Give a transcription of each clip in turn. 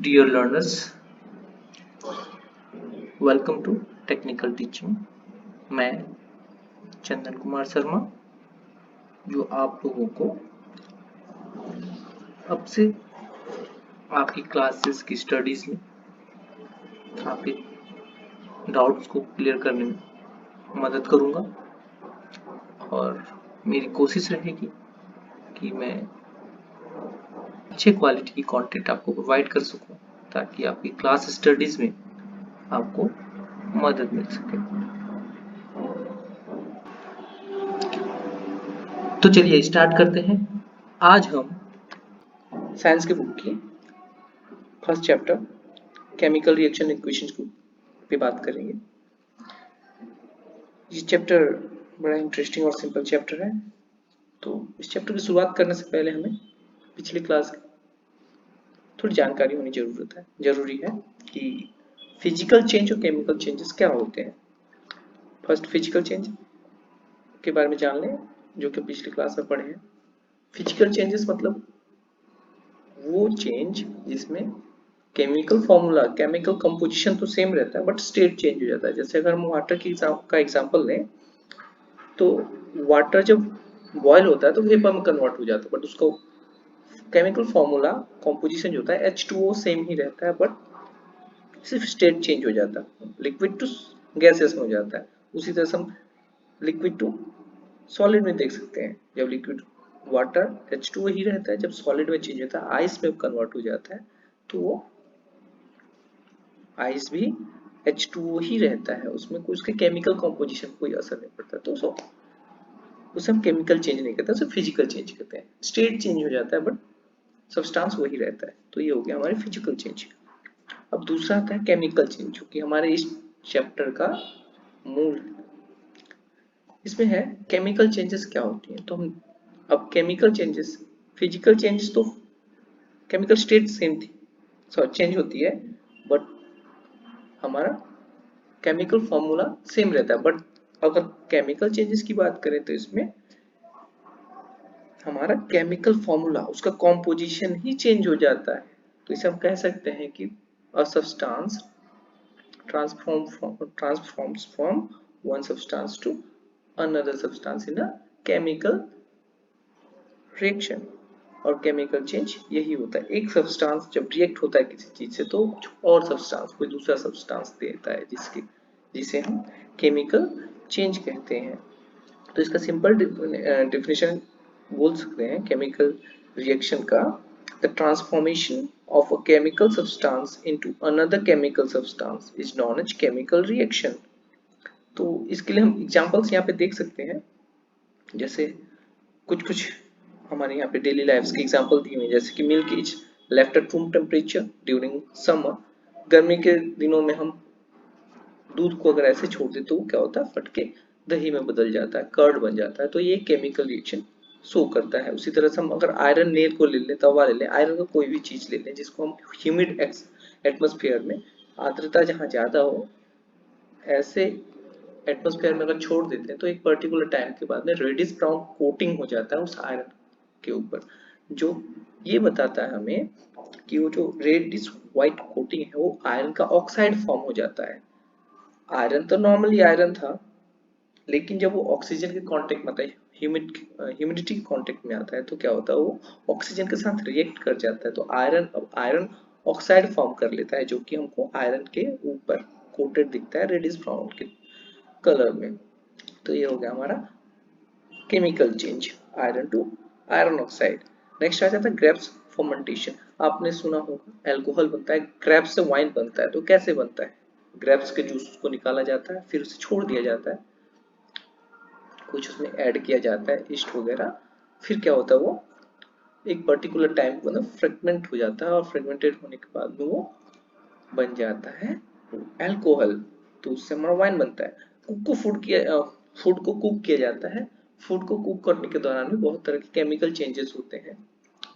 Dear learners, welcome to Technical Teaching। मैं चंदन कुमार शर्मा जो आप लोगों को अब से आपकी क्लासेस की स्टडीज में आपके डाउट्स को क्लियर करने में मदद करूंगा और मेरी कोशिश रहेगी कि मैं अच्छे क्वालिटी की कंटेंट आपको प्रोवाइड कर सकूं ताकि आपकी क्लास स्टडीज में आपको मदद मिल सके। तो चलिए स्टार्ट करते हैं। आज हम साइंस की बुक की first chapter chemical reaction equations पे बात करेंगे। ये चैप्टर बड़ा इंटरेस्टिंग और सिंपल चैप्टर है। तो इस चैप्टर की शुरुआत करने से पहले हमें पिछली क्लास की थोड़ी जानकारी होनी जरूरी है कि फिजिकल चेंज और केमिकल चेंजेस क्या होते हैं। फर्स्ट फिजिकल चेंज के बारे में जान लें जो कि पिछली क्लास में पढ़े हैं। फिजिकल चेंजेस मतलब वो चेंज जिसमें केमिकल फॉर्मूला केमिकल कंपोजिशन तो सेम रहता है बट स्टेट चेंज हो जाता है। जैसे अगर हम वाटर का एग्जांपल लें तो वाटर जब बॉयल होता है तो वेपर में कन्वर्ट हो जाता है बट उसका केमिकल फॉर्मूला कंपोजिशन जो होता है H2O सेम ही रहता है बट सिर्फ स्टेट चेंज हो जाता है, लिक्विड टू गैसेस में हो जाता है। उसी तरह से हम लिक्विड टू सॉलिड में देख सकते हैं। जब लिक्विड वाटर H2O ही रहता है, जब सॉलिड में चेंज होता है आइस में कन्वर्ट हो जाता है तो वो आइस भी H2O ही रहता है, उसमें कोई उसके केमिकल कंपोजिशन कोई असर नहीं पड़ता। तो उसे हम केमिकल चेंज नहीं कहते, उसे फिजिकल चेंज कहते हैं। स्टेट चेंज हो जाता है बट सब्सटेंस वही रहता है। तो ये हो गया हमारे फिजिकल चेंज। अब दूसरा आता है केमिकल चेंज जो कि हमारे इस चैप्टर का मूल। इसमें है केमिकल चेंजेस क्या होती हैं। तो हम अब केमिकल चेंजेस, फिजिकल चेंजेस तो केमिकल स्टेट सेम थी चेंज होती है बट हमारा केमिकल फॉर्मूला सेम रहता है। बट अगर केमिकल चेंजेस की बात करें तो इसमें हमारा केमिकल फॉर्मूला उसका कॉम्पोजिशन ही चेंज हो जाता है। तो इसे हम कह सकते हैं कि a substance transforms from one substance to another substance in a chemical reaction। और केमिकल चेंज यही होता है, एक सब्सटेंस जब रिएक्ट होता है किसी चीज से तो और सब्सटेंस कोई दूसरा सब्सटेंस देता है जिसे हम केमिकल चेंज कहते हैं। तो इसका सिंपल डेफिनेशन बोल सकते हैं केमिकल रिएक्शन का, the transformation of a chemical substance into another chemical substance is known as chemical reaction। तो इसके लिए हम एग्जांपल्स यहाँ पे देख सकते हैं। जैसे कुछ हमारे यहाँ पे डेली लाइफ्स के एग्जांपल दिए हुए हैं, जैसे कि milk is left at room temperature during summer. गर्मी के दिनों में हम दूध को अगर ऐसे छोड़ दें तो क्या होता है, फट के दही में बदल जाता है, कर्ड बन जाता है। तो ये केमिकल रिएक्शन शो करता है। उसी तरह से हम अगर आयरन नेल को ले लें, तवा ले लें, आयरन का कोई भी चीज ले लें जिसको हम ह्यूमिड एटमॉस्फेयर में आर्द्रता जहाँ ज्यादा हो ऐसे एटमॉस्फेयर में अगर छोड़ देते हैं तो एक पर्टिकुलर टाइम के बाद में रेडिश ब्राउन कोटिंग हो जाता है उस आयरन के ऊपर, जो ये बताता है हमें कि वो जो रेडिश व्हाइट कोटिंग है वो आयरन का ऑक्साइड फॉर्म हो जाता है। आयरन तो नॉर्मली आयरन था लेकिन जब वो ऑक्सीजन के कांटेक्ट में आता है, ह्यूमिडिटी के कांटेक्ट में आता है तो क्या होता है, वो ऑक्सीजन के साथ रिएक्ट कर जाता है। तो आयरन ऑक्साइड फॉर्म कर लेता है जो कि हमको आयरन के ऊपर कोटेड दिखता है रेडिश ब्राउन के कलर में। तो ये हो गया हमारा chemical change, iron to iron oxide. Next आ जाता है ग्रेप्स फर्मेंटेशन। आपने सुना होगा अल्कोहल बनता है, ग्रेप्स से वाइन बनता है। तो कैसे बनता है, ग्रेप्स के जूस को निकाला जाता है, फिर उसे छोड़ दिया जाता है, कुछ उसमें ऐड किया जाता है ईस्ट वगैरह, फिर क्या होता है वो एक पर्टिकुलर टाइम को ना फ्रेगमेंट हो जाता है और फ्रेगमेंटेड होने के बाद में वो बन जाता है अल्कोहल। तो उससे हमारा वाइन बनता है। फूड को कुक किया जाता है। फूड को कुक करने के दौरान भी बहुत तरह के केमिकल चेंजेस होते हैं,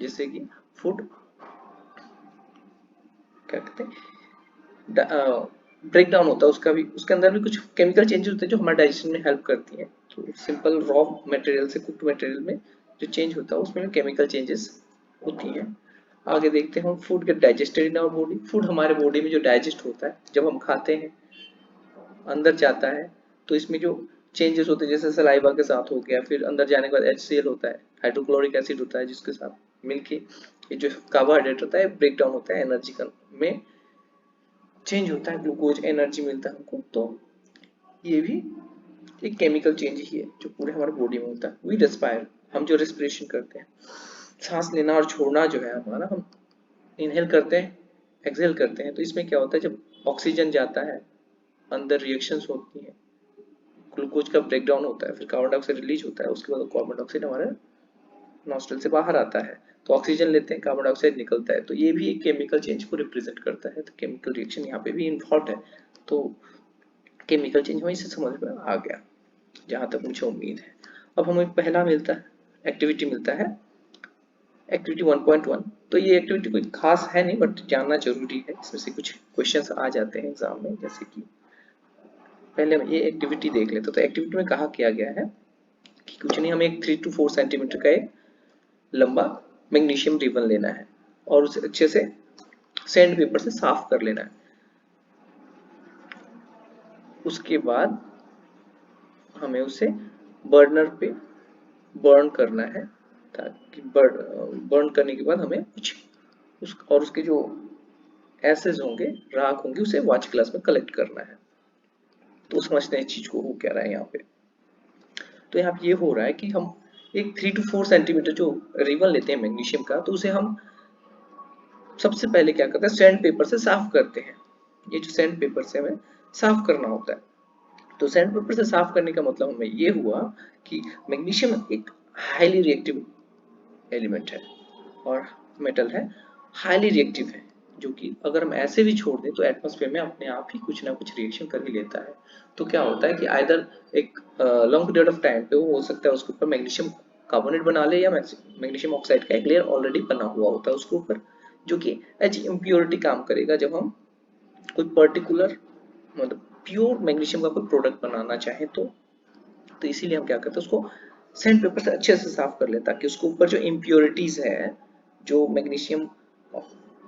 जिससे कि फूड क्या कहते हैं ब्रेक डाउन होता है, उसके अंदर भी कुछ केमिकल चेंजेस होते हैं जो हमारे डाइजेशन में हेल्प करती हैं। तो सिंपल रॉ मटेरियल से कुक्ड मटेरियल में जो चेंज होता है उसमें भी केमिकल चेंजेस होती हैं। आगे देखते हैं हम food get digested in our body. Food हमारे बॉडी में जो डाइजेस्ट होता है, जब हम खाते हैं अंदर जाता है, तो इसमें जो चेंजेस होते हैं जैसे सलाइवा के साथ हो गया, फिर अंदर जाने के बाद HCl होता है, हाइड्रोक्लोरिक एसिड होता है, जिसके साथ मिलके ये जो कार्बोहाइड्रेट होता है ब्रेक डाउन होता है, एनर्जी में चेंज होता है, ग्लूकोज एनर्जी मिलता है हमको। तो ये भी एक केमिकल चेंज ही है जो पूरे हमारे बॉडी में होता है। वी रेस्पायर, हम जो रेस्पिरेशन करते हैं, सांस लेना और छोड़ना जो है हमारा, हम इनहेल करते हैं, एक्सहेल करते हैं, तो इसमें क्या होता है, जब ऑक्सीजन जाता है अंदर रिएक्शंस होती हैं, ग्लूकोज का ब्रेक डाउन होता है, फिर कार्बन डाइऑक्साइड रिलीज होता है, उसके बाद कार्बन डाइऑक्साइड हमारे नॉस्ट्रल से बाहर आता है, तो ऑक्सीजन लेते हैं, कार्बन डाइऑक्साइड निकलता है, तो ये भी एक केमिकल चेंज को रिप्रेजेंट करता है। तो केमिकल रिएक्शन यहाँ पे भी इन्वॉल्व है। तो केमिकल चेंज वहीं से समझ में आ गया, जहां तक मुझे उम्मीद है। अब हमें पहला मिलता है, एक्टिविटी मिलता है, एक्टिविटी 1.1। तो ये एक्टिविटी कोई खास है नहीं, बट जानना जरूरी है, इसमें से कुछ क्वेश्चंस आ जाते हैं एग्जाम में। जैसे कि पहले हम ये एक्टिविटी देख लेते, तो एक्टिविटी में कहा किया गया है कि कुछ नहीं, हमें एक 3 to 4 सेंटीमीटर का एक लंबा मैग्नीशियम रिबन लेना है और उसे अच्छे से सैंड पेपर से साफ कर लेना है। उसके बाद हमें उसे बर्नर पे बर्न करना है, ताकि बर्न करने के बाद हमें कुछ उसके जो एसेज होंगे, राख होंगे, उसे वॉच ग्लास में कलेक्ट करना है। तो समझते हैं इस चीज को हो क्या रहा है यहाँ पे। तो यहाँ पे ये हो रहा है कि हम एक 3 to 4 सेंटीमीटर जो रिबन लेते हैं मैग्नीशियम का, तो उसे हम सबसे पहले क्या करते हैं, सैंड पेपर से साफ करते हैं। ये जो सैंड पेपर से हमें साफ करना होता है। तो सैंड पेपर से साफ करने का मतलब हमें ये हुआ कि मैग्नीशियम एक हाईली रिएक्टिव एलिमेंट है और मेटल है, हाईली रिएक्टिव है, जो कि अगर हम ऐसे भी छोड़ दें तो एटमॉस्फेयर में अपने आप ही कुछ ना कुछ रिएक्शन कर ही लेता है। तो क्या होता है कि आइदर एक लॉन्ग पीरियड ऑफ टाइम पे वो हो सकता है उसके ऊपर मैग्नीशियम कार्बोनेट बना ले, या मैग्नीशियम ऑक्साइड का एक लेयर ऑलरेडी बना हुआ होता है उसके ऊपर, जो कि एज इम्प्योरिटी काम करेगा जब हम कोई पर्टिकुलर मतलब प्योर मैग्नीशियम का कोई प्रोडक्ट बनाना चाहें तो इसीलिए हम क्या करते हैं, उसको सैंड पेपर से अच्छे से साफ कर लें, ताकि उसके ऊपर जो इम्प्योरिटीज है, जो मैग्नीशियम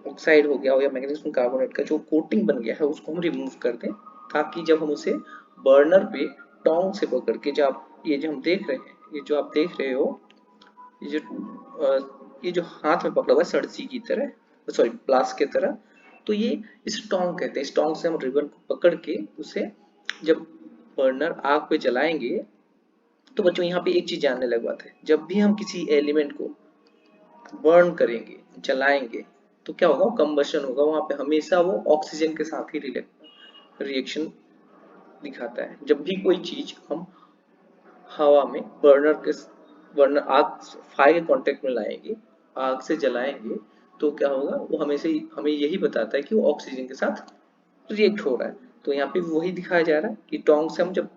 ऑक्साइड हो गया हो या मैग्नीशियम कार्बोनेट का जो कोटिंग बन गया है, उसको हम रिमूव कर दें, ताकि जब हम उसे बर्नर पे टोंग से पकड़ के, जब ये जो हम देख रहे हैं, ये जो आप देख रहे हो, ये जो हाथ में पकड़ा हुआ है सड़सी की तरह, सॉरी प्लास की तरह, तो ये स्टोंग कहते हैं। स्टोंग से हम रिबन को पकड़ के उसे जब बर्नर आग पे जलाएंगे, तो बच्चों यहाँ पे एक चीज जानने लग बात है, जब भी हम किसी एलिमेंट को बर्न करेंगे, जलाएंगे, तो क्या होगा, कंबशन होगा, वहां पे हमेशा वो ऑक्सीजन के साथ ही रिएक्शन दिखाता है। जब भी कोई चीज हम हवा में बर्नर आग फायर के कांटेक्ट में लाएंगे, आग से जलाएंगे, तो क्या होगा, वो हमेशा हमें यही बताता है कि वो ऑक्सीजन के साथ रिएक्ट हो रहा है। तो यहाँ पे वही दिखाया जा रहा है कि टोंग से हम जब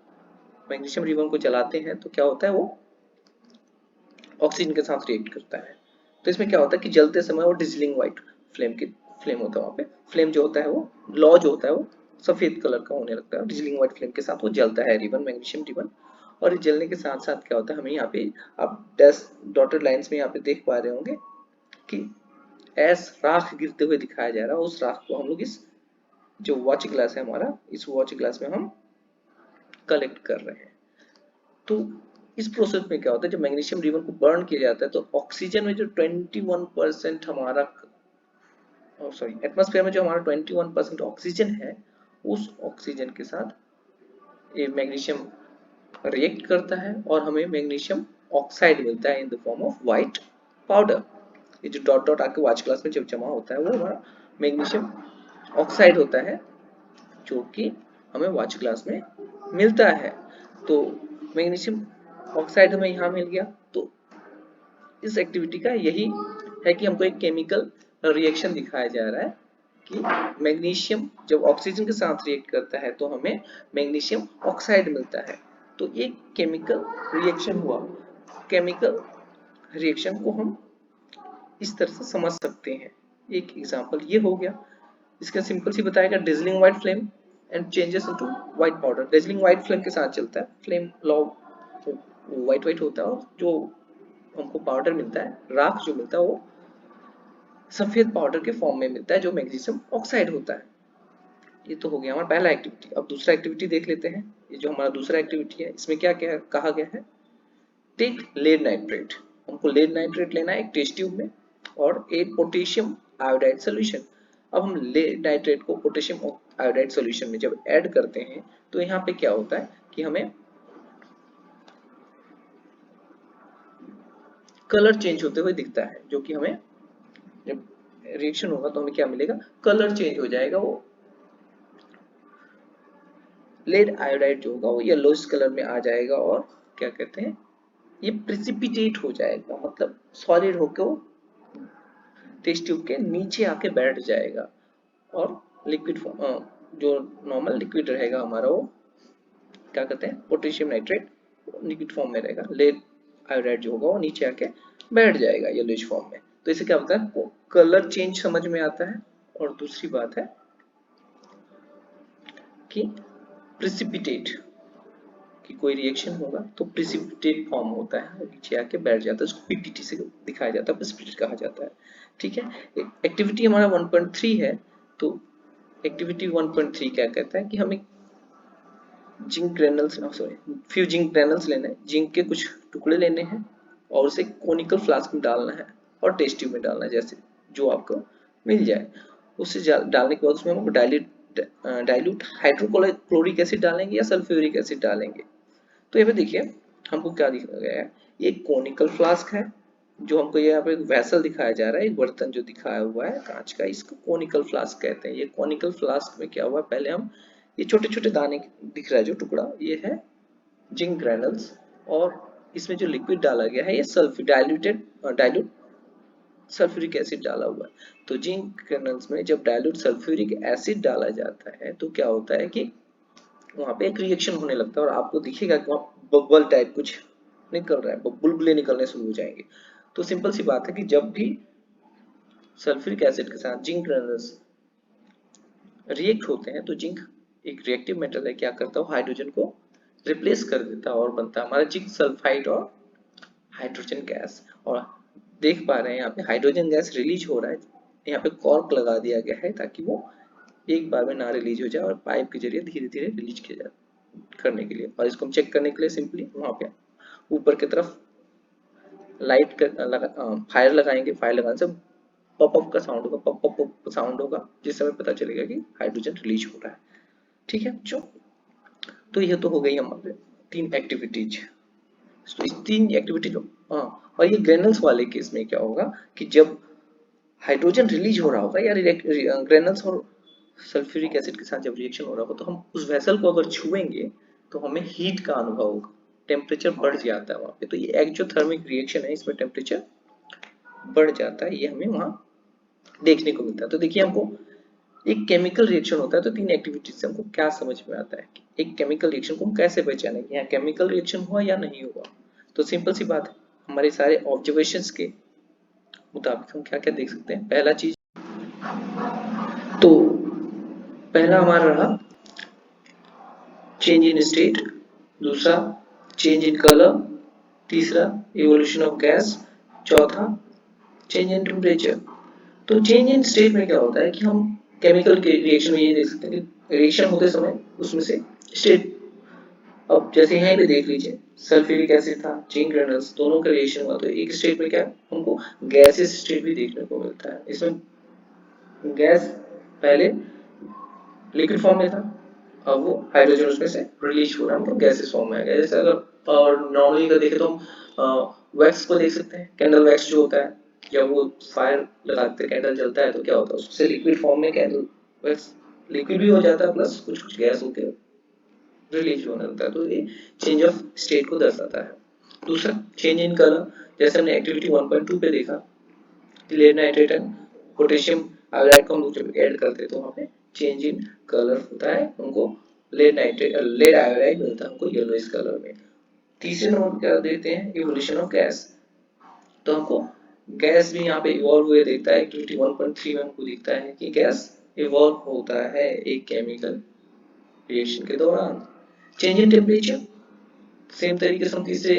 मैग्नीशियम रिबन को जलाते हैं तो क्या होता है, वो ऑक्सीजन के साथ रिएक्ट करता है। तो इसमें क्या होता है कि जलते समय वो डिजलिंग व्हाइट फ्लेम होता है, वहाँ पे फ्लेम जो होता है वो लॉ जो होता है वो सफेद कलर का होने लगता है, डिजलिंग व्हाइट फ्लेम के साथ वो जलता है रिबन, मैग्नीशियम रिबन। और जलने के साथ साथ क्या होता है, हमें यहाँ पे आप डॉटेड लाइंस में यहाँ पे देख पा रहे होंगे कि एस राख गिरते हुए दिखाया जा रहा है। उस राख को हम लोग इस जो वॉच ग्लास है हमारा, इस वॉच ग्लास में हम कलेक्ट कर रहे हैं। तो इस प्रोसेस में क्या होता है, जब मैग्नीशियम रिबन को बर्न किया जाता है, तो ऑक्सीजन में जो 21% हमारा, सॉरी एटमॉस्फेयर में जो हमारा 21% ऑक्सीजन है, उस ऑक्सीजन के साथ ये मैग्नीशियम रिएक्ट करता है और हमें मैग्नीशियम ऑक्साइड मिलता है in the form of white powder. ये जो डॉट डॉट आके वॉच ग्लास में जब जमा होता है, वो हमारा मैग्नीशियम ऑक्साइड होता है, जो कि हमें वॉच ग्लास में मिलता है। तो मैग्नीशियम ऑक्साइड हमें यहाँ मिल गया। तो इस एक्टिविटी का यही है कि हमको एक केमिकल रिएक्शन दिखाया जा रहा है कि मैग्नीशियम जब ऑक्सीजन के साथ रिएक्ट करता है तो हमें मैग्नीशियम ऑक्साइड मिलता है। तो ये केमिकल रिएक्शन हुआ। केमिकल रिएक्शन को हम इस तरह से समझ सकते हैं। एक एग्जांपल ये हो गया, इसका सिंपल सी बताएगा, dazzling white flame and changes into white powder. Dazzling white flame के साथ चलता है, फ्लेम लॉ व्हाइट व्हाइट होता है, और जो हमको पाउडर मिलता है, राख जो मिलता है, वो सफेद पाउडर के फॉर्म में मिलता है जो मैग्नीशियम ऑक्साइड होता है। ये तो हो गया हमारा पहला एक्टिविटी। अब दूसरा एक्टिविटी देख लेते हैं। ये जो हमारा दूसरा एक्टिविटी है इसमें क्या क्या कहा गया है, टेक लेड नाइट्रेट। हमको लेड नाइट्रेट लेना है एक टेस्ट ट्यूब में और एक पोटेशियम आयोडाइड सोल्यूशन। अब हम लेड नाइट्रेट को पोटेशियम आयोडाइड सोल्यूशन में जब ऐड करते हैं तो यहाँ पे क्या होता है कि हमें कलर चेंज होते हुए दिखता है, जो कि हमें जब रिएक्शन होगा तो हमें क्या मिलेगा, कलर चेंज हो जाएगा। वो लेड आयोडाइड जो होगा वो येलोइश कलर में आ जाएगा और क्या कहते हैं, ये प्रेसिपिटेट हो जाएगा, मतलब सॉलिड होकर वो टेस्ट ट्यूब के नीचे आके बैठ जाएगा और लिक्विड जो नॉर्मल लिक्विड रहेगा हमारा वो क्या कहते हैं, पोटेशियम नाइट्रेट लिक्विड फॉर्म में रहेगा। लेड आयोडाइड जो होगा वो नीचे आके बैठ जाएगा येलोइश फॉर्म में। तो इससे क्या होता है, कलर चेंज समझ में आता है। और दूसरी बात है कि प्रेसिपिटेट कि कोई रिएक्शन होगा तो प्रेसिपिटेट फॉर्म होता है, नीचे आके बैठ जाता है, उसको पीपीटी से दिखाया जाता है, प्रेसिपिटेट कहा जाता है। ठीक है, एक्टिविटी हमारा 1.3 है। तो एक्टिविटी 1.3 क्या कहता है कि हमें जिंक ग्रेनल्स सॉरी फ्यू जिंक ग्रेनल्स लेने हैं, जिंक के कुछ टुकड़े लेने हैं और उसे कोनिकल फ्लास्क में डालना है और टेस्ट ट्यूब में डालना है, जैसे जो आपको मिल जाए। उसे डालने के बाद उसमें हम डाइल्यूट हाइड्रोक्लोरिक एसिड डालेंगे या सल्फ्यूरिक एसिड डालेंगे। तो यहाँ पे देखिए हमको क्या दिखाया गया है, ये कोनिकल फ्लास्क है, जो हमको यहाँ पे वेसल दिखाया जा रहा है, एक बर्तन जो दिखाया हुआ है कांच का, इसको कोनिकल फ्लास्क कहते हैं। ये कोनिकल फ्लास्क में क्या हुआ, पहले हम ये छोटे छोटे दाने दिख रहा है जो टुकड़ा, ये है जिंक ग्रैनुल्स और इसमें जो लिक्विड डाला गया है ये डाइल्यूट सल्फ्यूरिक एसिड डाला हुआ है। तो जिंक ग्रैनुल्स में जब डाइल्यूट सल्फ्यूरिक एसिड डाला जाता है तो क्या होता है कि वहां पे एक रिएक्शन होने लगता है और आपको दिखेगा कि वहां बबल टाइप कुछ निकल रहा है, बुलबुले निकलने शुरू हो जाएंगे। तो सिंपल सी बात है कि जब भी सल्फ्यूरिक एसिड के साथ जिंक ग्रैनुल्स रिएक्ट होते हैं तो जिंक एक रिएक्टिव मेटल है, क्या करता है हाइड्रोजन को रिप्लेस कर देता है और बनता है हमारा जिंक सल्फाइड और हाइड्रोजन गैस। और देख पा रहे हैं यहाँ पे हाइड्रोजन गैस रिलीज हो रहा है, यहाँ पे कॉर्क लगा दिया गया है ताकि वो एक बार में ना रिलीज हो जाए और पाइप के जरिए धीरे धीरे रिलीज किया जाए करने के लिए। और इसको हम चेक करने के लिए सिंपली वहां पे ऊपर की तरफ लाइट फायर लगाएंगे, फायर लगाने से पॉप अप का साउंड होगा, पॉप अप साउंड होगा, जिससे हमें पता चलेगा कि हाइड्रोजन रिलीज हो रहा है। ठीक है बच्चों, तो यह तो हो गई हमारे 3 एक्टिविटीज। तो इस 3 एक्टिविटी जो और ये ग्रेनल्स वाले केस में क्या होगा कि जब हाइड्रोजन रिलीज हो रहा होगा या ग्रेनल्स और सल्फ्यूरिक एसिड के साथ जब रिएक्शन हो रहा होगा तो हम उस वेसल को अगर छुएंगे तो हमें हीट का अनुभव होगा, टेम्परेचर बढ़ जाता है वहां पे। तो ये एक्सोथर्मिक रिएक्शन है, इसमें टेम्परेचर बढ़ जाता है, ये हमें वहां देखने को मिलता है। तो देखिए हमको एक केमिकल रिएक्शन होता है तो 3 एक्टिविटीज से हमको क्या समझ में आता है कि एक केमिकल रिएक्शन को हम कैसे पहचानेंगे, यहाँ केमिकल रिएक्शन हुआ या नहीं हुआ। तो सिंपल सी बात है, हमारे सारे ऑब्जर्वेशंस के मुताबिक हम क्या क्या देख सकते हैं। पहला चीज तो पहला हमारा रहा चेंज इन स्टेट, दूसरा चेंज इन कलर, तीसरा इवोल्यूशन ऑफ गैस, चौथा चेंज इन टेम्परेचर। तो चेंज इन स्टेट में क्या होता है कि हम केमिकल के रिएक्शन में ये देख सकते हैं कि रिएक्शन होते समय उसमें से स्टेट, अब जैसे यहाँ पे देख लीजिए सल्फ्यूरिक एसिड था, जिंक ग्रेनुल्स, दोनों का रिएक्शन हुआ तो एक स्टेट में क्या हमको गैसेस स्टेट भी देखने को मिलता है। इसमें गैस पहले लिक्विड फॉर्म में था, अब वो हाइड्रोजन उसमें से रिलीज हो रहा है, मतलब गैसेस फॉर्म में आ गया। जैसे अगर और नॉर्मली अगर देखें तो हम वैक्स को देख सकते हैं, कैंडल वैक्स जो होता है, जब वो फायर लगाते हैं कैंडल जलता है तो क्या होता है उससे लिक्विड फॉर्म में कैंडल वैक्स लिक्विड भी हो जाता है प्लस कुछ कुछ गैस होकर रिलीज होने लगता है। तो ये चेंज ऑफ स्टेट को दर्शाता है। दूसरा चेंज इन कलर, जैसे हमने एक्टिविटी 1.2 पे देखा lead nitrate and potassium iodide को हम जब ऐड करते हैं तो वहां पे चेंज इन कलर होता है, हमको लेड आयोडाइड मिलता है हमको येलोइश कलर में। तीसरे नंबर क्या देखते हैं, इवोल्यूशन ऑफ गैस। तो हमको गैस भी यहाँ पे इवॉल्व हुए देखता है, एक्टिविटी 1.3 में हमको दिखता है कि गैस इवॉल्व होता है एक केमिकल रिएक्शन के दौरान। चेंज इन टेम्परेचर सेम तरीके से हम तीसरी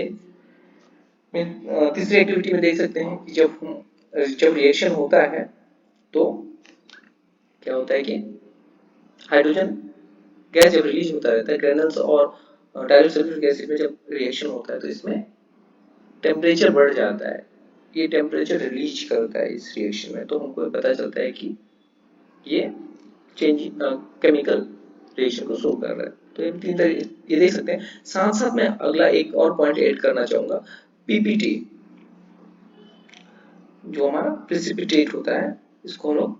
एक्टिविटी में देख सकते हैं कि जब रिएक्शन होता है तो क्या होता है कि हाइड्रोजन गैस जब रिलीज होता रहता है ग्रेनल्स और डाइल्यूट सल्फ्यूरिक एसिड में जब रिएक्शन होता है तो इसमें टेम्परेचर बढ़ जाता है, ये टेम्परेचर रिलीज करता है इस रिएक्शन में, तो हमको पता चलता है कि ये चेंज केमिकल रिएक्शन को शो कर रहा है। तो ये तीन तरह ये देख सकते हैं। साथ साथ मैं अगला एक और पॉइंट ऐड करना चाहूंगा, पीपीटी जो हमारा प्रेसिपिटेट होता है, इसको हम लोग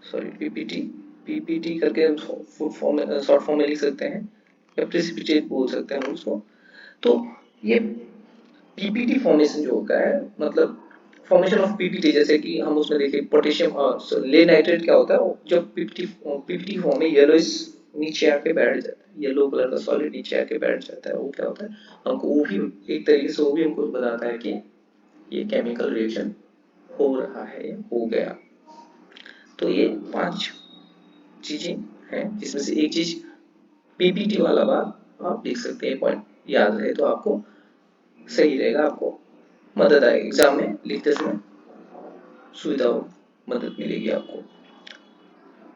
सॉरी पीपीटी पीपीटी करके फुल फॉर्म शॉर्ट फॉर्म में लिख सकते हैं या प्रेसिपिटेट बोल सकते हैं उसको। तो ये पीपीटी फॉर्मेशन जो होता है, मतलब फॉर्मेशन ऑफ पीपीटी, जैसे कि हम उसमें देखें पोटेशियम ले नाइट्रेट क्या होता है, जब पीपीटी फॉर्म में येलोइश नीचे आके बैठ जाता है, येलो कलर का सॉलिड नीचे आके बैठ जाता है, वो क्या होता है हमको वो भी एक तरीके से वो भी हमको बताता है कि ये केमिकल रिएक्शन हो रहा है, हो गया। तो ये 5 चीजें हैं जिसमें से एक चीज पीपीटी वाला बात आप लिख सकते हैं, पॉइंट याद रहे तो आपको सही रहेगा, आपको मदद आएगी एग्जाम में लिखते समय, सुविधा हो, मदद मिलेगी आपको।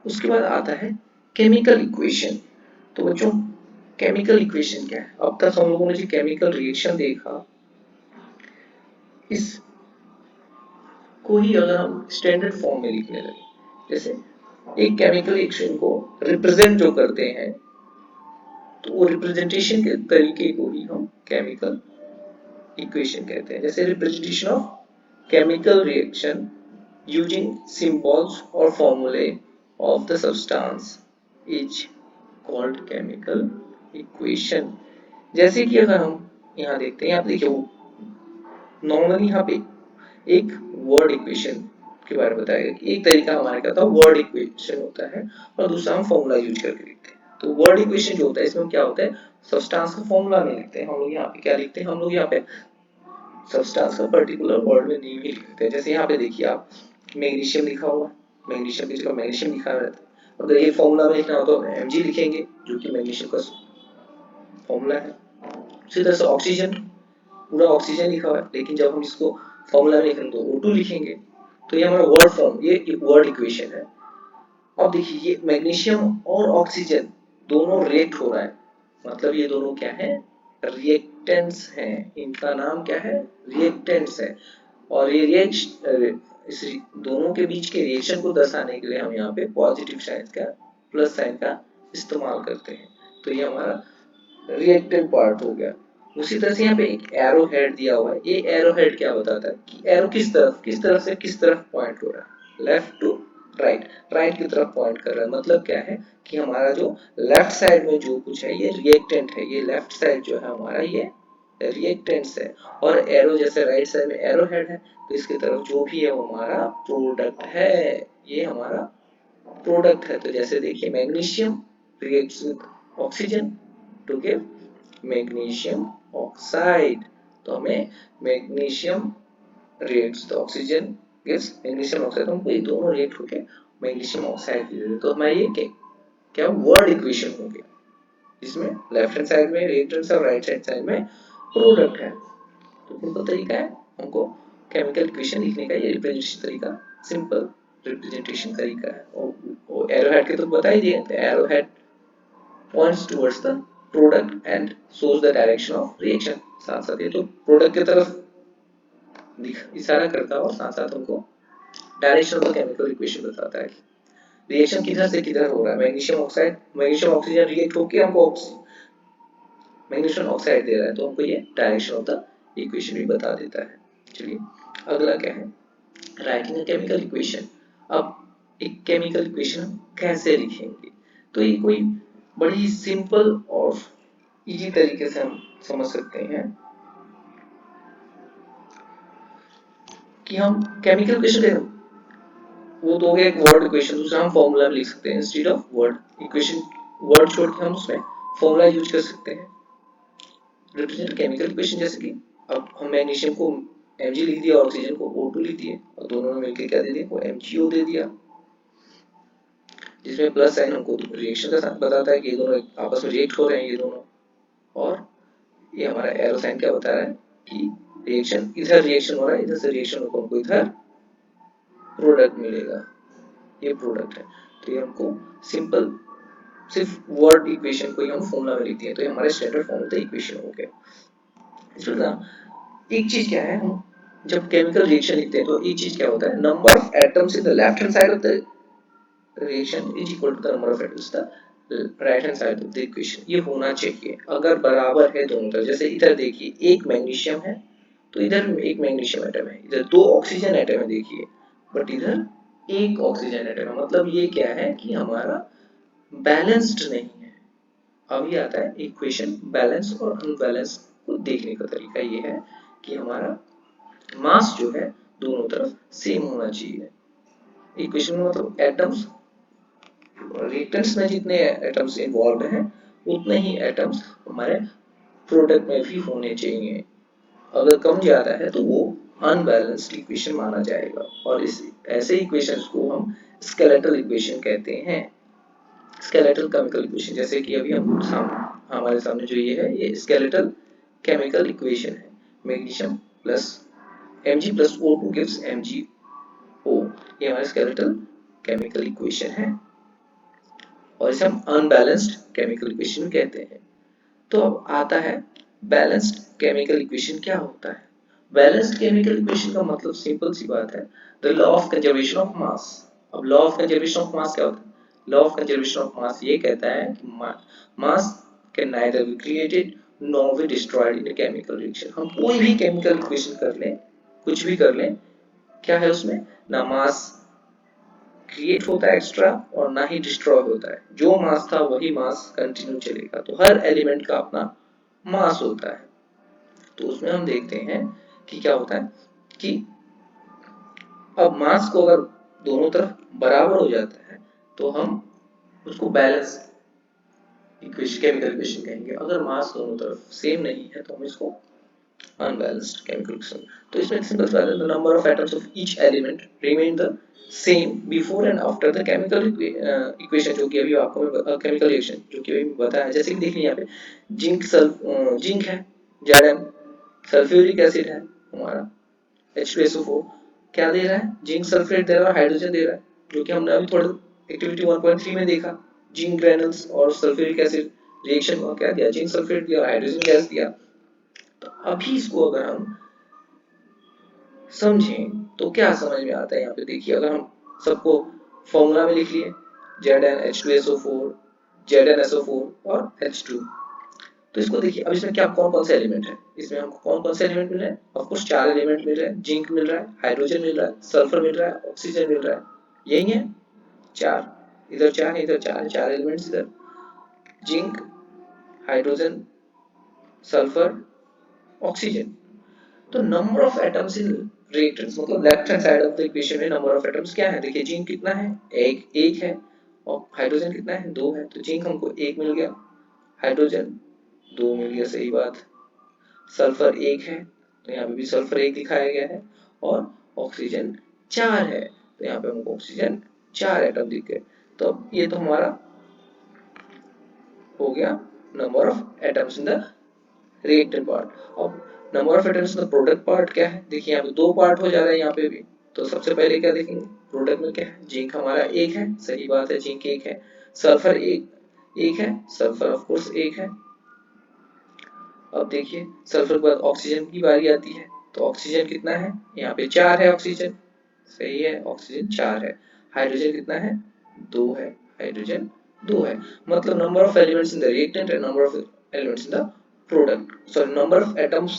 उसके बाद आता है केमिकल इक्वेशन। तो बच्चों केमिकल इक्वेशन क्या है, अब तक हम लोगों ने जो केमिकल रिएक्शन देखा, इस को ही अगर हम स्टैंडर्ड फॉर्म में लिखने लगे, जैसे एक केमिकल रिएक्शन को रिप्रेजेंट जो करते हैं, तो वो रिप्रेजेंटेशन के तरीके को ही हम केमिकल इक्वेशन कहते हैं। जैसे representation of chemical reaction using symbols और फॉर्मूले of the substance is called chemical equation. जैसे कि अगर हम यहाँ देखते हैं, यहाँ देखिए वो नॉर्मली यहाँ पे एक वर्ड इक्वेशन के बारे में बताया गया कि एक तरीका हमारे क्या था, वर्ड इक्वेशन होता है और दूसरा हम फॉर्मूला यूज करके लिखते हैं। तो वर्ड इक्वेशन जो होता है इसमें क्या होता है, सब्सटेंस का फॉर्मूला नहीं लिखते हैं हम लोग, यहाँ पे क्या लिखते हैं हम लोग, यहाँ पे सब्सटेंस का पर्टिकुलर वर्ड में नेम ही लिखते हैं। जैसे यहाँ पे देखिए आप मैग्नीशियम लिखा हुआ, मैग्नीशियम की जगह मैग्नीशियम लिखा रहता है, अगर ये फॉर्मूला में लिखना हो तो Mg लिखेंगे जो कि मैग्नीशियम का फॉर्मूला है। उसी तरह से ऑक्सीजन, पूरा ऑक्सीजन लिखा हुआ है, लेकिन जब हम इसको फॉर्मूला में लिखेंगे तो O2 लिखेंगे। तो ये हमारा वर्ड फॉर्म, ये एक वर्ड इक्वेशन है। अब देखिए ये मैग्नीशियम और ऑक्सीजन दोनों रिएक्ट हो रहा है, मतलब ये दोनों क्या है, रिएक्टेंट्स हैं, इनका नाम क्या है, रिएक्टेंट्स है। और ये रिएक्शन इस दोनों के बीच के रिएक्शन को दर्शाने के लिए हम यहाँ पे पॉजिटिव साइन का, प्लस साइन का इस्तेमाल करते हैं। तो ये हमारा रिएक्टेंट पार्ट हो गया। उसी तरह से यहाँ पे एक एरो हेड दिया हुआ है, ये एरो हेड क्या बताता है कि एरो किस तरफ से किस तरफ पॉइंट हो रहा है, लेफ्ट टू राइट, राइट की तरफ पॉइंट कर रहा है। मतलब क्या है कि हमारा जो लेफ्ट साइड में जो कुछ है ये रिएक्टेंट है, ये लेफ्ट साइड जो है हमारा ये रिएक्टेंट्स है, और एरो जैसे राइट साइड में एरो हेड है तो इसकी तरफ जो भी है वो हमारा प्रोडक्ट है, ये हमारा प्रोडक्ट है। तो जैसे देखिए magnesium reacts with oxygen to give magnesium oxide, तो हमें मैग्नीशियम रिएक्ट्स तो ऑक्सीजन गिव्स मैग्नीशियम ऑक्साइड, हमको ये दोनों रिएक्ट होके मैग्नीशियम ऑक्साइड दे देते, तो हमारा ये क्या वर्ड इक्वेशन हो गया, इसमें लेफ्ट हैंड साइड में रिएक्टेंट्स और राइट हैंड साइड में प्रोडक्ट है। तो सिंपल तरीका है हमको केमिकल इक्वेशन लिखने का, ये रिप्रेजेंटेशन तरीका सिंपल रिप्रेजेंटेशन तरीका है। और एरो हेड के तो बता ही दिए, arrow head points towards the product and shows the direction of reaction. साथ साथ ये तो प्रोडक्ट की तरफ इशारा करता है और साथ साथ हमको direction of the chemical equation बताता है कि रिएक्शन किधर से किधर हो रहा है। Magnesium oxide, magnesium oxygen react होके हमको मैग्नीशियम ऑक्साइड दे रहा है, तो हमको ये डायरेक्शन ऑफ द इक्वेशन भी बता देता है। चलिए अगला क्या है, राइटिंग अ केमिकल इक्वेशन। अब एक केमिकल इक्वेशन हम कैसे लिखेंगे, तो ये कोई बड़ी सिंपल और इजी तरीके से हम समझ सकते हैं कि हम केमिकल इक्वेशन, वो तो हो गया एक वर्ड इक्वेशन, दूसरा हम फॉर्मूला लिख सकते हैं instead of word equation, word छोड़ के हम उसमें फॉर्मूला यूज कर सकते हैं रिप्रेजेंट केमिकल इक्वेशन। जैसे कि अब हम मैग्नीशियम को Mg लिख दिया, ऑक्सीजन को O2 लिख दिए, और दोनों ने मिलकर क्या दे दिया, वो MgO दे दिया, जिसमें प्लस साइन हमको रिएक्शन का साथ बताता है कि ये दोनों आपस में रिएक्ट हो रहे हैं ये दोनों, और ये हमारा एरो साइन क्या बता रहा है कि रिएक्शन, इधर रिएक्शन हो रहा है, इधर से रिएक्शन होकर हमको इधर प्रोडक्ट मिलेगा, ये प्रोडक्ट है। तो ये हमको सिंपल सिर्फ वर्ड इक्वेशन को ही हम फॉर्मूला में लिखते हैं, तो ये हमारे standard form of the equation हो गया। इसमें ना एक चीज क्या है, हम जब केमिकल रिएक्शन लिखते हैं तो एक चीज क्या होता है, number of atoms in the left hand side of the reaction is equal to the number of atoms the right hand side of the equation, ये होना चाहिए अगर बराबर है दोनों तरफ। जैसे इधर देखिए एक मैग्नीशियम है तो इधर एक मैग्नीशियम एटम है, इधर दो ऑक्सीजन एटम है देखिए, बट इधर एक ऑक्सीजन एटम है, मतलब ये क्या है कि हमारा बैलेंस्ड नहीं है। अभी आता है इक्वेशन बैलेंस और अनबैलेंस को देखने का तरीका ये है कि हमारा मास जो है दोनों तरफ सेम होना चाहिए। इक्वेशन में मतलब एटम्स, रिएक्टेंट्स में जितने एटम्स इन्वॉल्व हैं उतने ही एटम्स हमारे प्रोडक्ट में भी होने चाहिए। अगर कम ज्यादा है तो वो अनबैलेंस्ड इक्वेशन माना जाएगा, और इस ऐसे इक्वेशंस को हम स्केलेटल इक्वेशन कहते हैं। स्केलेटल केमिकल इक्वेशन, जैसे कि अभी हम हमारे सामने जो ये है ये स्केलेटल केमिकल इक्वेशन है। Magnesium plus Mg+O2 gives MgO, ये हमारा स्केलेटल केमिकल इक्वेशन है और इसे हम अनबैलेंस्ड केमिकल इक्वेशन कहते हैं। तो अब आता है बैलेंस्ड केमिकल इक्वेशन क्या होता है। बैलेंस्ड केमिकल इक्वेशन का मतलब सिंपल सी बात है, the law of conservation of mass. अब law of conservation of mass क्या होता है, law of conservation of mass ये कहता है कि mass can neither be created nor be destroyed in a chemical reaction. हम कोई भी केमिकल इक्वेशन कर लें, कुछ भी कर लें, क्या है उसमें ना मास क्रिएट होता है एक्स्ट्रा और ना ही डिस्ट्रॉय होता है, जो मास था वही मास कंटिन्यू चलेगा। तो हर एलिमेंट का अपना मास होता है। तो उसमें हम देखते हैं कि क्या होता है कि अब मास को अगर दोनों तरफ बराबर हो जाता है तो हम उसको बैलेंस इक्वेशन केमिकल इक्वेशन कहेंगे। अगर मास दोनों तरफ सेम नहीं है तो हम इसको unbalanced chemical reaction। तो इसमें सिंपल सा है, the number of atoms of each element remain the same before and after the chemical equation, जो कि अभी आपको chemical reaction जो कि अभी बताया। जैसे कि देखिए यहाँ पे जिंक है, Zn, सल्फ्यूरिक एसिड है हमारा H2SO4, क्या दे रहा है, जिंक सल्फेट दे रहा है, हाइड्रोजन दे रहा है, जो कि हमने अभी थोड़ा एक्टिविटी 1.3 में देखा। जिंक ग्रेनुल्स और सल्फ्यूरिक एसिड रिएक्शन में क्या दिया, जिंक सल्फेट दिया, हाइड्रोजन गैस दिया। तो अभी इसको अगर हम समझें तो क्या समझ में आता है, यहाँ पे देखिए अगर हम सबको फॉर्मूला में लिख लिए Zn H2SO4, ZnSO4 और H2, तो इसको देखिए अब इसमें क्या कौन कौन से एलिमेंट है, इसमें हमको कौन कौन से एलिमेंट मिल रहे हैं, ऑफ कोर्स 4 एलिमेंट मिल रहे हैं, जिंक मिल रहा है, हाइड्रोजन मिल रहा है, सल्फर मिल रहा है, ऑक्सीजन मिल रहा है, यही है 4, इधर 4 इधर 4, 4 एलिमेंट्स इधर, जिंक, हाइड्रोजन, सल्फर, ऑक्सीजन। तो number of atoms in reactants मतलब left hand side of the equation में नंबर ऑफ एटम्स क्या है, देखिए जिंक कितना है, एक है, और हाइड्रोजन कितना है, 2 है। तो जिंक हमको 1 मिल गया, हाइड्रोजन 2 मिल गया, सही बात। सल्फर 1 है तो यहाँ पे भी सल्फर 1 दिखाया गया है, और ऑक्सीजन 4 है तो यहाँ पे हमको ऑक्सीजन 4 एटम दिख गए। तो अब ये तो हमारा हो गया number of atoms in the reactant part. अब number of atoms in the product part क्या है, देखिए यहाँ पे 2 पार्ट हो जा रहा है यहाँ पे भी। तो सबसे पहले क्या देखेंगे, प्रोडक्ट में क्या है, जिंक हमारा 1 है, सही बात है, जिंक 1 है। सल्फर 1 है, सल्फर ऑफ कोर्स 1 है। अब देखिए सल्फर के बाद ऑक्सीजन की बारी आती है, तो ऑक्सीजन कितना है, यहाँ पे 4 है ऑक्सीजन, सही है, ऑक्सीजन 4 है। हाइड्रोजन कितना है, 2 है, हाइड्रोजन 2 है। मतलब number of elements in the reactant and number of elements in the product, sorry number of atoms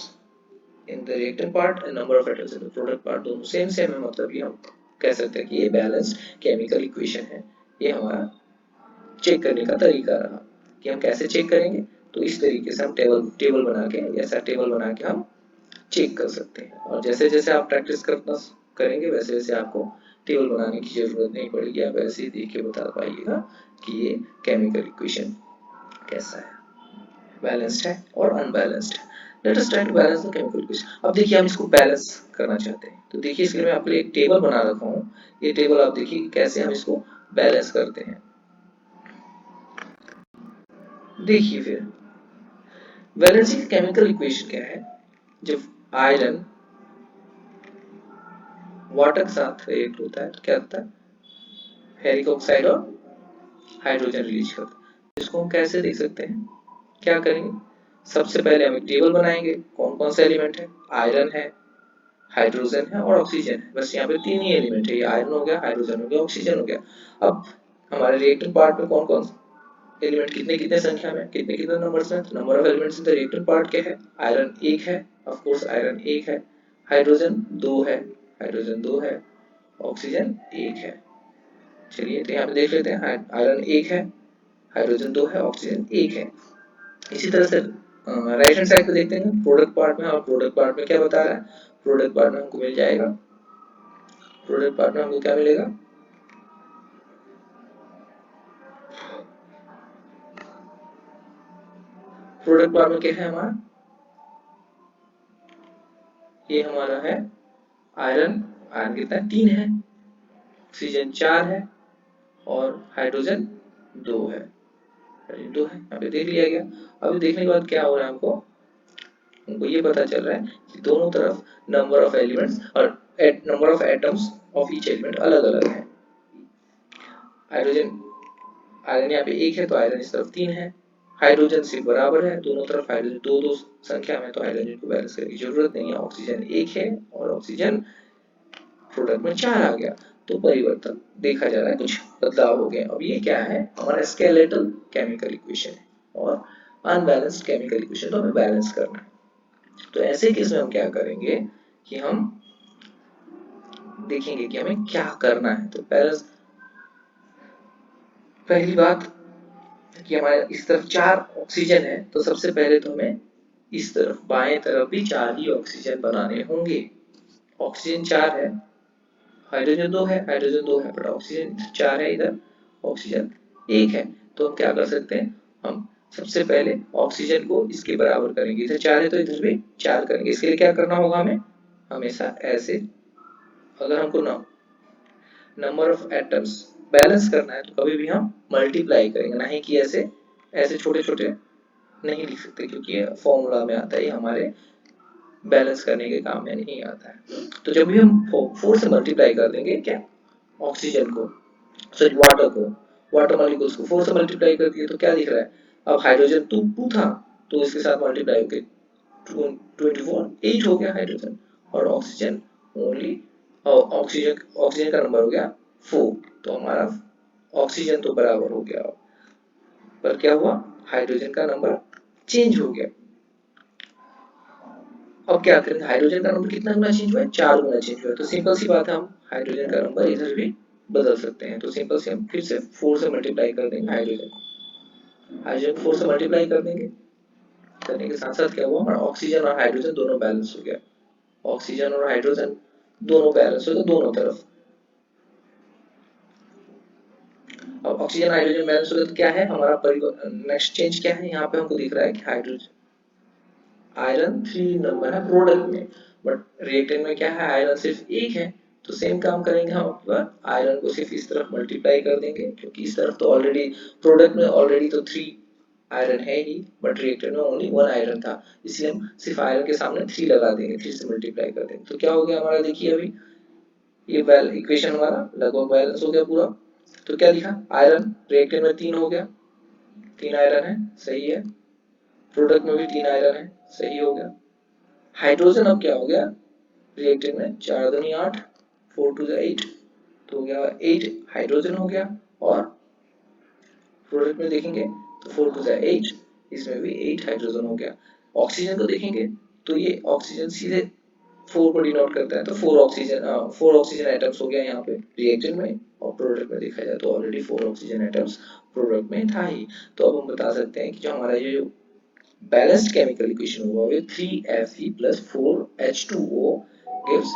in the reactant part and number of atoms in the product part दोनों same same है। मतलब ये हम कह सकते हैं कि ये बैलेंस्ड केमिकल इक्वेशन है। ये हमारा चेक करने का तरीका रहा कि हम कैसे चेक करेंगे। तो इस तरीके से हम टेबल बना के, ऐसा टेबल बना के हम चेक कर सकते हैं, और जैसे जैसे आप प्रैक्टिस करना करेंगे वैसे वैसे आपको टेबल बनाने की जरूरत नहीं पड़ेगी, आप ऐसे ही देख के बता पाइएगा कि ये केमिकल इक्वेशन कैसा है, बैलेंस्ड है और अनबैलेंस्ड है। Let us try to balance the chemical equation. अब देखिए हम इसको बैलेंस करना चाहते हैं, तो देखिए इसके लिए मैं आपके लिए एक टेबल बना रखा हूँ। ये टेबल आप देखिए कैसे हम इसको बैलेंस करते हैं। देखिए फिर बैलेंसिंग केमिकल इक्वेशन क्या है, जब आयरन वाटर के साथ रिएक्ट होता है तो क्या होता है, फेरिक ऑक्साइड और हाइड्रोजन रिलीज करता है। इसको हम कैसे देख सकते हैं, क्या करेंगे, सबसे पहले हम एक टेबल बनाएंगे, कौन कौन से एलिमेंट है, आयरन है, हाइड्रोजन है और ऑक्सीजन है। बस यहाँ पे तीन ही एलिमेंट है, ये आयरन हो गया, हाइड्रोजन हो गया, ऑक्सीजन हो गया। अब हमारे रिएक्टर पार्ट में कौन कौन एलिमेंट कितने कितने संख्या में, कितने कितने नंबर्स में, number of elements in the reactor part क्या है, आयरन एक है, ऑफ कोर्स आयरन एक है, हाइड्रोजन दो है, हाइड्रोजन दो है, ऑक्सीजन एक है। चलिए तो यहाँ पे देख लेते हैं, आयरन एक है, हाइड्रोजन दो है, ऑक्सीजन एक है। इसी तरह से राइट हैंड साइड पे देखते हैं प्रोडक्ट पार्ट में, और प्रोडक्ट पार्ट में क्या बता रहा है, प्रोडक्ट पार्ट में हमको मिल जाएगा, प्रोडक्ट पार्ट में हमको क्या मिलेगा, प्रोडक्ट पार्ट में क्या है हमारा, ये हमारा है आयरन, आयरन कितना है, तीन है, ऑक्सीजन चार है और हाइड्रोजन दो है, दो है, यहाँ पे देख लिया गया। अभी देखने के बाद क्या हो रहा है, हमको ये पता चल रहा है कि दोनों तरफ नंबर ऑफ एलिमेंट्स और number of atoms of each element अलग अलग है। हाइड्रोजन, आयरन यहाँ पे एक है तो आयरन इस तरफ तीन है, हाइड्रोजन से बराबर है, दोनों तरफ हाइड्रोजन दो दो संख्या में, तो हाइड्रोजन को बैलेंस करने की जरूरत नहीं है। ऑक्सीजन एक है और ऑक्सीजन प्रोडक्ट में चार आ गया, तो परिवर्तन देखा जा रहा है, कुछ बदलाव हो गए। अब ये क्या है, हमारा स्केलेटल केमिकल इक्वेशन है और अनबैलेंस्ड केमिकल इक्वेशन तो हमें बैलेंस करना है। तो ऐसे केस में हम क्या करेंगे कि हम देखेंगे कि हमें क्या करना है। तो पहली बात कि हमारे इस तरफ चार ऑक्सीजन है, तो सबसे पहले तो हमें इस तरफ बाएं तरफ भी चार ही ऑक्सीजन बनाने होंगे। ऑक्सीजन चार है, हाइड्रोजन दो है, हाइड्रोजन दो है, बट ऑक्सीजन चार है, इधर ऑक्सीजन एक है। तो हम क्या कर सकते हैं, हम सबसे पहले ऑक्सीजन को इसके बराबर करेंगे, इधर चार है तो इधर भी चार करेंगे। इसके लिए क्या करना होगा, हमें हमेशा ऐसे, अगर हमको नंबर ऑफ एटम्स बैलेंस करना है तो कभी भी हम मल्टीप्लाई करेंगे, ना ही कि ऐसे ऐसे छोटे छोटे नहीं लिख सकते, क्योंकि ये फॉर्मूला में आता है, हमारे बैलेंस करने के काम में नहीं आता है। तो जब भी हम फोर से मल्टीप्लाई कर देंगे क्या, ऑक्सीजन को, सॉरी वाटर को, वाटर मॉलिक्यूल्स को फोर से मल्टीप्लाई कर दिए तो क्या दिख रहा है, अब हाइड्रोजन टू था तो इसके साथ मल्टीप्लाई होके 24 8 हो गया हाइड्रोजन, और ऑक्सीजन ओनली, ऑक्सीजन ऑक्सीजन का नंबर हो गया 4, तो हमारा ऑक्सीजन तो बराबर हो गया, पर क्या हुआ, हाइड्रोजन का नंबर चेंज हो गया। अब क्या करेंगे, हाइड्रोजन का नंबर कितना गुना चेंज हुआ है, चार गुना चेंज हुआ है। तो सिंपल सी बात है, हम हाइड्रोजन का नंबर इधर भी बदल सकते हैं। तो सिंपल से हम फिर से 4 से मल्टीप्लाई कर देंगे हाइड्रोजन को, हाइड्रोजन 4 से मल्टीप्लाई कर देंगे, करने के साथ साथ क्या हुआ, हमारा ऑक्सीजन और हाइड्रोजन दोनों बैलेंस हो गया, ऑक्सीजन और हाइड्रोजन दोनों बैलेंस हो गए दोनों तरफ। अब ऑक्सीजन हाइड्रोजन बैलेंस हो गया तो क्या है हमारा नेक्स्ट चेंज क्या है, यहाँ पे हमको दिख रहा है कि हाइड्रोजन, आयरन 3 नंबर है प्रोडक्ट में, बट रिएक्टेंट में क्या है, आयरन सिर्फ एक है। तो सेम काम करेंगे हम, पर आयरन को सिर्फ इस तरफ मल्टीप्लाई कर देंगे, क्योंकि इस तरफ तो ऑलरेडी प्रोडक्ट में ऑलरेडी तो 3 आयरन है ही, बट रिएक्टेंट में ओनली 1 आयरन था, इसलिए हम सिर्फ आयरन के सामने 3 लगा देंगे, 3 से मल्टीप्लाई कर देंगे। तो क्या हो गया हमारा, देखिए अभी ये इक्वेशन हमारा लगभग बैलेंस हो गया पूरा। तो क्या लिखा, आयरन रिएक्टेंट में 3 हो गया, 3 आयरन है, सही है, प्रोडक्ट में भी 3 आयरन है, सही हो गया। हाइड्रोजन अब क्या हो गया, रिएक्टेंट में 4 दूनी 8, 4 टू 8, तो हो गया 8 हाइड्रोजन हो गया, और प्रोडक्ट में देखेंगे तो 4 टू 8, इसमें भी 8 हाइड्रोजन हो गया। ऑक्सीजन को देखेंगे तो ये ऑक्सीजन सीधे 4 को डिनोट करता है, तो 4 ऑक्सीजन एटम्स हो गया यहाँ पे रिएक्टेंट में, और प्रोडक्ट में देखा जाए तो ऑलरेडी 4 ऑक्सीजन एटम्स प्रोडक्ट में था ही। तो अब हम बता सकते हैं कि जो हमारा ये जो balanced chemical equation हुआ है 3Fe plus 4H2O gives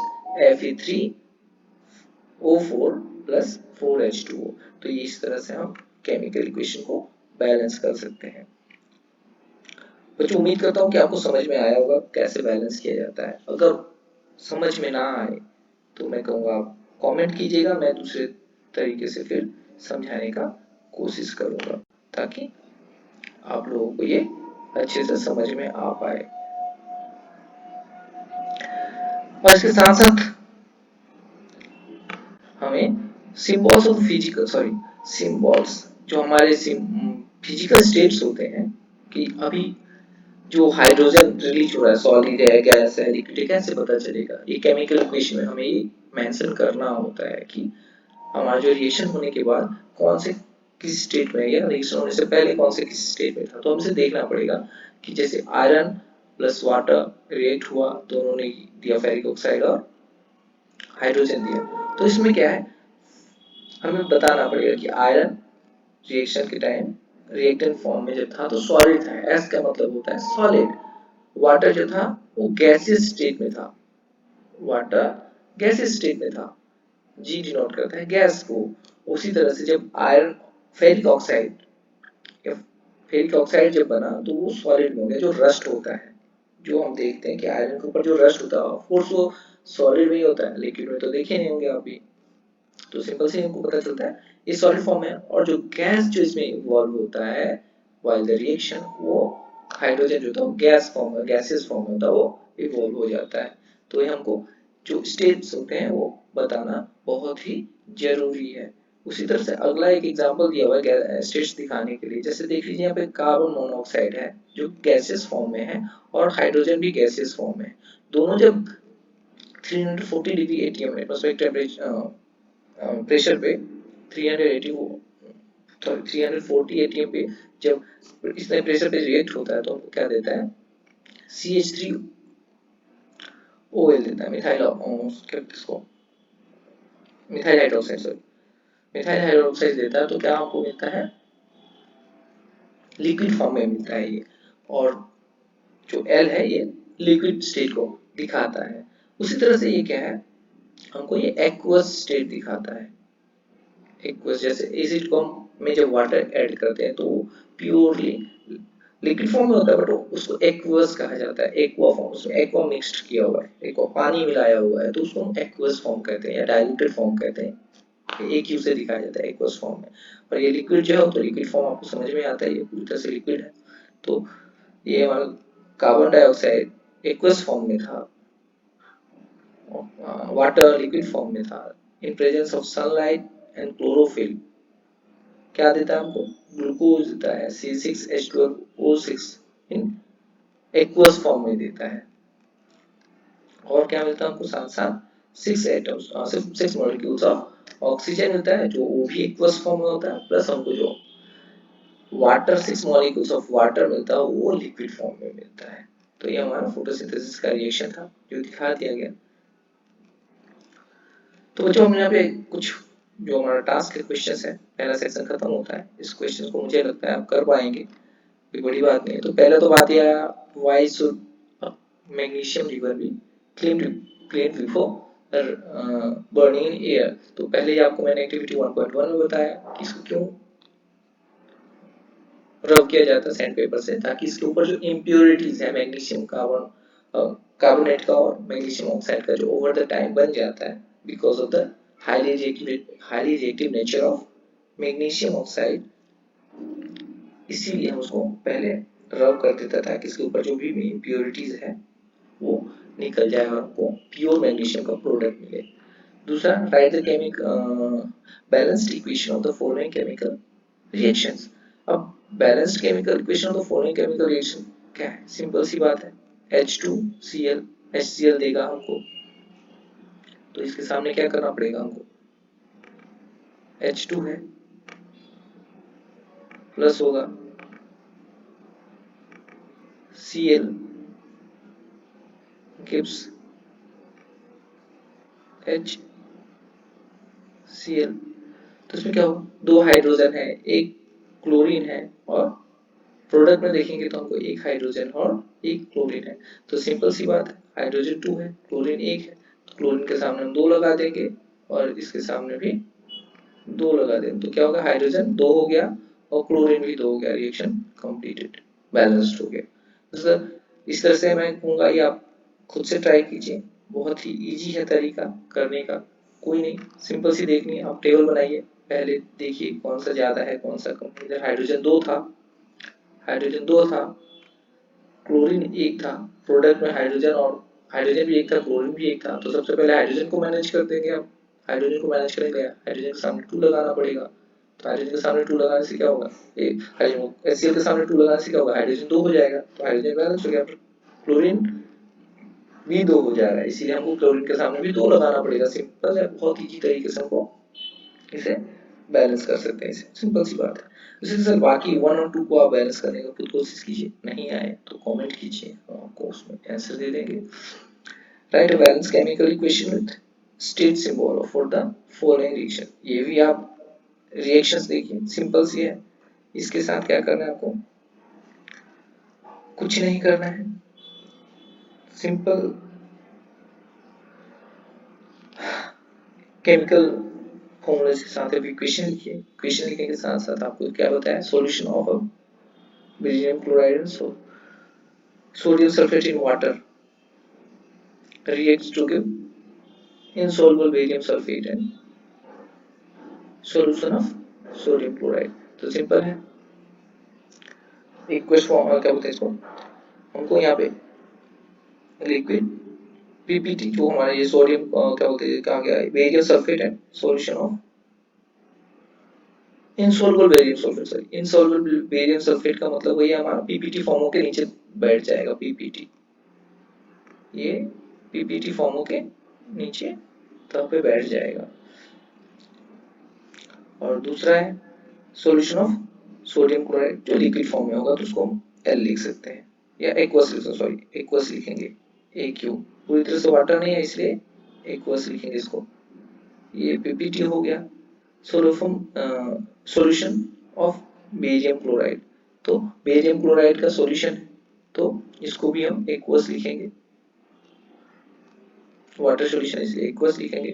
Fe3O4 plus 4H2O। तो ये इस तरह से हम केमिकल इक्वेशन को बैलेंस कर सकते हैं। बच्चों उम्मीद करता हूँ कि आपको समझ में आया होगा कैसे बैलेंस किया जाता है। अगर समझ में ना आए तो मैं कहूँगा आप कमेंट कीजिएगा, मैं दूसरे तरीके से फिर समझाने का कोशिश करूँगा, ताकि आप लोगों को ये अच्छे से समझ में आ पाए। और इसके साथ साथ हमें सिंबल्स ऑफ फिजिकल सिंबल्स जो हमारे फिजिकल स्टेट्स होते हैं कि अभी जो हाइड्रोजन रिलीज हो रहा है, सॉलिड है, गैस है, लिक्विड है, कैसे पता चलेगा? ये केमिकल इक्वेशन में हमें ये मेंशन करना होता है कि हमारा जो रिएक्शन होने के बाद कौन से किस स्टेट में, या रिएक्शन होने से पहले कौन से किस स्टेट में था। तो हमसे देखना पड़ेगा कि जैसे आयरन प्लस वाटर रिएक्ट हुआ तो उन्होंने दिया फेरिक ऑक्साइड और हाइड्रोजन दिया। तो इसमें क्या है, हमें बताना पड़ेगा कि आयरन रिएक्शन के टाइम रिएक्टेंट फॉर्म में जब था तो सॉलिड था, एस का मतलब होता है सॉलिड। वाटर जो था वो गैसियस स्टेट में था, वाटर गैसियस स्टेट में था, जी डिनोट करता है गैस को। उसी तरह से जब आयरन फेरिक ऑक्साइड या फेरिक ऑक्साइड जब बना तो वो सॉलिड में हो गया, जो रस्ट होता है, जो हम देखते हैं कि आयरन के ऊपर जो रस्ट होता है ऑफ कोर्स वो सॉलिड में ही होता है, लिक्विड में तो देखे नहीं होंगे आप भी। तो सिंपल से इनको पता चलता है ये सॉलिड फॉर्म है। और जो गैस जो इसमें इन्वॉल्व होता है व्हाइल द रिएक्शन, वो हाइड्रोजन जो था वो गैस फॉर्म में, गैसियस फॉर्म में होता है, वो इवॉल्व हो जाता है। तो ये हमको जो स्टेट्स होते हैं वो बताना बहुत ही जरूरी है। उसी तरह से अगला एक एग्जांपल दिया हुआ है स्टेट्स दिखाने के लिए। जैसे देख लीजिए यहाँ पे कार्बन मोनोऑक्साइड है जो गैसियस फॉर्म में है और हाइड्रोजन भी गैसियस फॉर्म में है। दोनों जब 340 degree ATM atmospheric temperature pressure पे 380 340 एटीएम पे जब इसमें प्रेशर पे रिएक्ट होता है तो हमको क्या देता है, CH3OL देता है, मिथाइल किसको, methyl hydroxide, sorry methyl hydroxide देता है। तो क्या हमको मिलता है, लिक्विड फॉर्म में मिलता है ये। और जो L है ये लिक्विड स्टेट को दिखाता है। उसी तरह से ये क्या है, हमको ये एक्वस स्टेट दिखाता है। एक्वस जैसे एसिड को में जब वाटर ऐड करते हैं तो वो प्योरली लिक्विड फॉर्म में होता है, बट उसको एक्वस कहा जाता है। एक्वा फॉर्म, उसमें एक्वा मिक्स्ड किया हुआ है, एक्वा पानी मिलाया हुआ है, तो उसको हम एक्वस फॉर्म कहते हैं या डाइल्यूटेड फॉर्म कहते हैं। एक ही उसे दिखाया जाता है एक्वस फॉर्म में। और ये लिक्विड जो है तो लिक्विड फॉर्म आपको समझ में आता है, ये पूरी तरह से लिक्विड है। तो ये हमारा कार्बन डाइऑक्साइड एक्वस फॉर्म में था, वाटर लिक्विड फॉर्म में था। In presence of sunlight and chlorophyll क्या देता है हमको, ग्लूकोज देता है, C6H12O6 इन एक्वस फॉर्म में देता है। और क्या मिलता है हमको, साथ साथ 6 मॉलिक्यूल्स ऑफ ऑक्सीजन मिलता है जो वो भी एक्वस फॉर्म में होता है, प्लस हमको जो वाटर 6 मॉलिक्यूल्स ऑफ वाटर मिलता है वो लिक्विड फॉर्म में मिलता है। तो ये हमारा फोटोसिंथेसिस का रिएक्शन था जो दिखा दिया गया। तो बच्चों हमने यहाँ पे कुछ जो हमारा टास्क के क्वेश्चंस है, पहला सेक्शन खत्म होता है। इस क्वेश्चन को मुझे लगता है आप कर पाएंगे, कोई बड़ी बात नहीं है। तो पहले तो बात यह आया, why should magnesium river B clean before burning in air. तो पहले ही आपको मैंने एक्टिविटी 1.1 में बताया कि इसको क्यों रब किया जाता है सैंड पेपर से, ताकि इसके ऊपर जो इम्प्योरिटीज है मैग्नीशियम कार्बोनेट का और मैग्नीशियम ऑक्साइड का जो ओवर द टाइम बन जाता है because of the highly reactive nature of magnesium oxide, इसीलिए हम उसको पहले रब कर देता था कि इसके ऊपर जो भी इम्प्योरिटीज है वो निकल जाए और हमको प्योर मैग्नीशियम का प्रोडक्ट मिले। दूसरा, write the balanced equation of the following chemical reactions. अब balanced chemical equation of the following chemical reaction क्या है, सिंपल सी बात है, H2Cl HCl देगा हमको। तो इसके सामने क्या करना पड़ेगा हमको, H2 है प्लस होगा Cl gives HCl। तो इसमें क्या होगा, दो हाइड्रोजन है, एक क्लोरीन है, और प्रोडक्ट में देखेंगे तो हमको एक हाइड्रोजन और एक क्लोरीन है। तो सिंपल सी बात है, हाइड्रोजन 2 है, क्लोरीन 1 है, तो क्लोरीन के सामने हम 2 लगा देंगे और इसके सामने भी 2 लगा देंगे। तो क्या होगा, हाइड्रोजन 2 हो गया और क्लोरीन भी 2 हो गया, रिएक्शन कंप्लीटेड, बैलेंस्ड हो गया। तो इस तरह से मैं कहूँगा ये आप खुद से ट्राई कीजिए, बहुत ही इजी है तरीका करने का, कोई नहीं, सिंपल सी देखनी है। आप टेबल बनाइए, पहले देखिए कौन सा ज्यादा है कौन सा कम। इधर हाइड्रोजन 2 था, क्लोरीन 1 था, प्रोडक्ट में हाइड्रोजन और हाइड्रोजन भी एक था, क्लोरीन भी एक था, तो सबसे पहले हाइड्रोजन को मैनेज कर देंगे आप। हाइड्रोजन को मैनेज करेंगे, हाइड्रोजन के सामने 2 लगाना पड़ेगा। तो हाइड्रोजन के सामने 2 लगाने से क्या होगा, ये हाइड्रोजन HCl के सामने 2 लगाने से क्या होगा, हाइड्रोजन 2 हो जाएगा, तो हाइड्रोजन बैलेंस हो गया। क्लोरीन भी 2 हो जाएगा, इसीलिए हमको क्लोरीन के सामने भी 2 लगाना पड़ेगा। सिंपल है, बहुत इजी तरीके से हमको इसे बैलेंस कर सकते हैं, इसे सिंपल सी बात है। इसी सर बाकी 1 और 2 को आप बैलेंस करने का खुद कोशिश कीजिए, नहीं आए तो कमेंट कीजिए, आपको उसमें आंसर दे देंगे। Write a balanced chemical equation with state symbol for the following reaction। ये भी आप रिएक्शंस देखिए, सिंपल सी है। इसके साथ क्या करना है आपको, कुछ नहीं करना है, सिंपल केमिकल फॉर्मूले के साथ अभी इक्वेशन लिखिए। इक्वेशन लिखने के साथ साथ आपको क्या बताया, solution of barium chloride and sodium sulphate in water reacts to give insoluble barium sulfate and solution of sodium chloride। तो सिंपल है, इक्वेशन फॉर्म क्या बोलते हैं इसको, हमको यहाँ पे लिक्विड पीपीटी जो हमारा ये सोडियम क्या बोलते हैं, कहा गया है barium sulphate and solution of insoluble barium sulphate. Sorry, insoluble barium sulphate का मतलब वही हमारा पीपीटी फॉर्मों के नीचे बैठ जाएगा। पीपीटी, ये पीपीटी फॉर्मों के नीचे तब पे बैठ जाएगा। और दूसरा है सॉल्यूशन ऑफ सोडियम क्लोराइड, जो लिक्विड फॉर्म में होगा तो उसको हम एल लिख सकते हैं, या एक्वस, सॉरी एक्वस लिखेंगे, ए क्यू, पूरी तरह से वाटर नहीं है इसलिए एक्वस लिखेंगे इसको। ये पीपीटी हो गया। सॉल्यूशन ऑफ बेरियम क्लोराइड, तो बेरियम क्लोराइड का सॉल्यूशन है तो इसको भी हम एक्वस लिखेंगे, वाटर सॉल्यूशन इसलिए एक्वस लिखेंगे।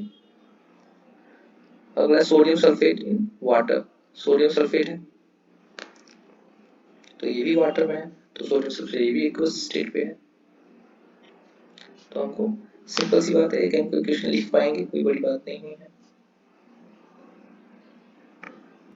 अगला sodium sulphate in water, sodium sulphate है तो ये भी वाटर में है, तो सोडियम सल्फेट ये भी एक्वस स्टेट पे है। तो हमको सिंपल सी बात है, एक केमिकल इक्वेशन लिख पाएंगे, कोई बड़ी बात नहीं है।